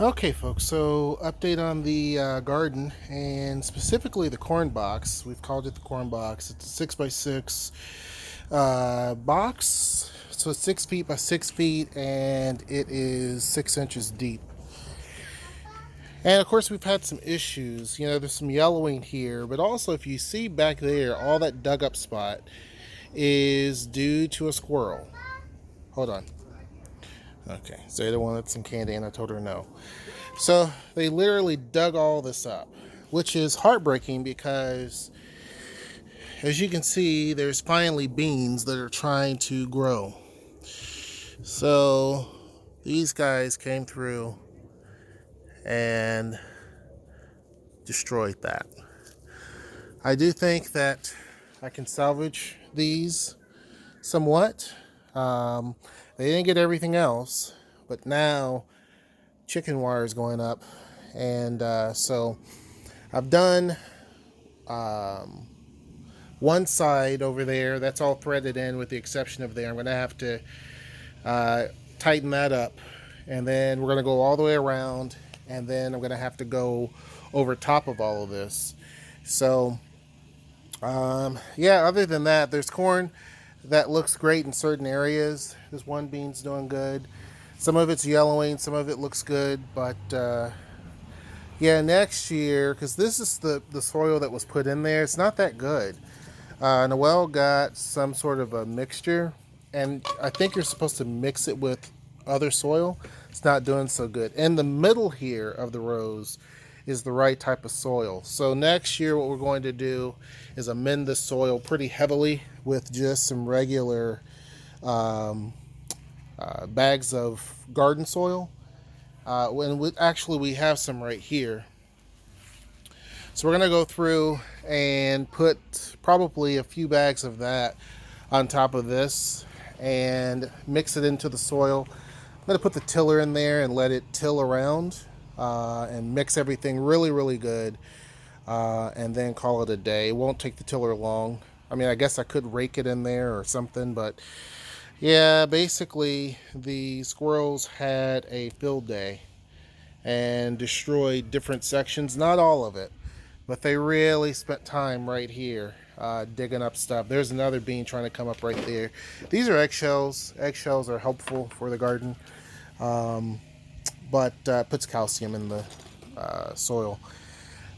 Okay, folks, so update on the garden and specifically the corn box. We've called it the corn box. It's a 6x6 box. So it's 6 feet by 6 feet and it is 6 inches deep. And of course, we've had some issues. You know, there's some yellowing here, but also if you see back there, all that dug up spot is due to a squirrel. Hold on. Okay, Zeta wanted some candy and I told her no. So they literally dug all this up, which is heartbreaking because, as you can see, there's finally beans that are trying to grow. So these guys came through and destroyed that. I do think that I can salvage these somewhat. They didn't get everything else, but now chicken wire is going up, and so I've done one side over there. That's all threaded in with the exception of there. I'm going to have to tighten that up, and then we're going to go all the way around, and then I'm going to have to go over top of all of this. So yeah, other than that, there's corn that looks great in certain areas. This one bean's doing good. Some of it's yellowing, some of it looks good, but yeah, next year, because this is the soil that was put in there, it's not that good. Noel got some sort of a mixture, and I think you're supposed to mix it with other soil. It's not doing so good. In the middle here of the rows is the right type of soil. So next year what we're going to do is amend the soil pretty heavily with just some regular bags of garden soil. Actually, we have some right here. So we're going to go through and put probably a few bags of that on top of this and mix it into the soil. I'm going to put the tiller in there and let it till around and mix everything really, really good, and then call it a day. It won't take the tiller long. I mean, I guess I could rake it in there or something, but yeah, basically the squirrels had a field day and destroyed different sections, not all of it, but they really spent time right here digging up stuff. There's another bean trying to come up right there. These are eggshells. Eggshells are helpful for the garden, but puts calcium in the soil.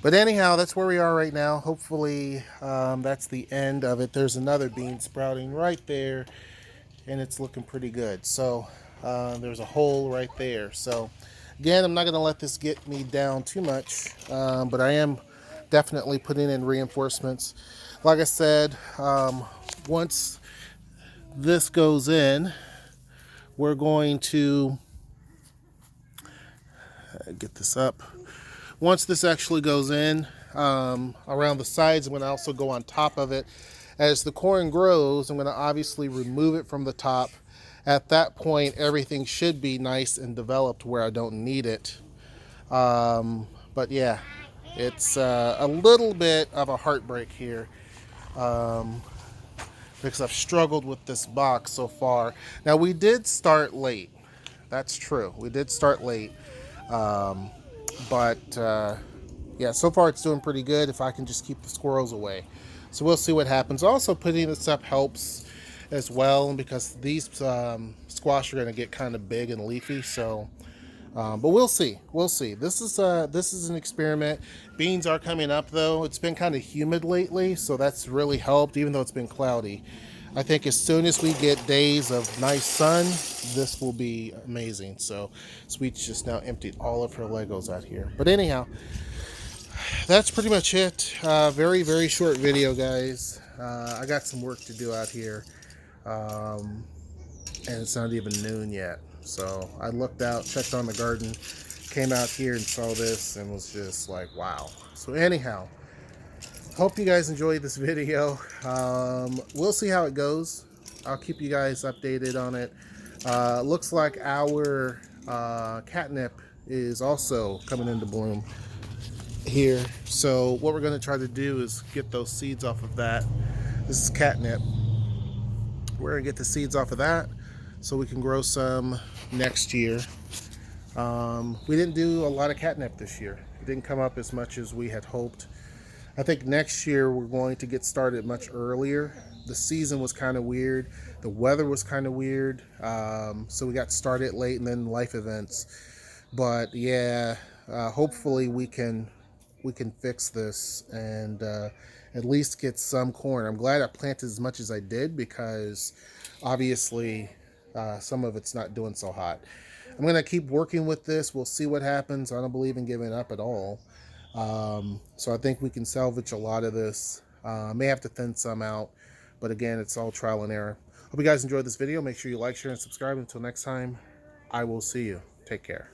But anyhow, that's where we are right now. Hopefully that's the end of it. There's another bean sprouting right there, and it's looking pretty good. So there's a hole right there. So again, I'm not going to let this get me down too much, but I am definitely putting in reinforcements. Like I said, once this goes in, we're going to get this up. Once this actually goes in around the sides, I'm going to also go on top of it. As the corn grows, I'm going to obviously remove it from the top. At that point, everything should be nice and developed where I don't need it. But yeah, it's a little bit of a heartbreak here because I've struggled with this box so far. Now, we did start late. That's true. We did start late. But yeah, so far it's doing pretty good if I can just keep the squirrels away. So we'll see what happens. Also, putting this up helps as well because these squash are going to get kind of big and leafy. So, but we'll see. We'll see. This is an experiment. Beans are coming up though. It's been kind of humid lately, so that's really helped, even though it's been cloudy. I think as soon as we get days of nice sun, this will be amazing. So Sweet's just now emptied all of her Legos out here. But anyhow, that's pretty much it. Very, very short video, guys. I got some work to do out here. And it's not even noon yet. So I looked out, checked on the garden, came out here and saw this and was just like, wow. So anyhow, hope you guys enjoyed this video. We'll see how it goes. I'll keep you guys updated on it. Looks like our catnip is also coming into bloom here. So what we're going to try to do is get those seeds off of that. This is catnip. We're going to get the seeds off of that so we can grow some next year. We didn't do a lot of catnip this year. It didn't come up as much as we had hoped. I think next year we're going to get started much earlier. The season was kind of weird. The weather was kind of weird. So we got started late, and then life events. But yeah, hopefully we can fix this and at least get some corn. I'm glad I planted as much as I did because obviously some of it's not doing so hot. I'm gonna keep working with this. We'll see what happens. I don't believe in giving up at all. So I think we can salvage a lot of this. May have to thin some out, but again, it's all trial and error. Hope you guys enjoyed this video. Make sure you like, share, and subscribe. Until next time, I will see you. Take care.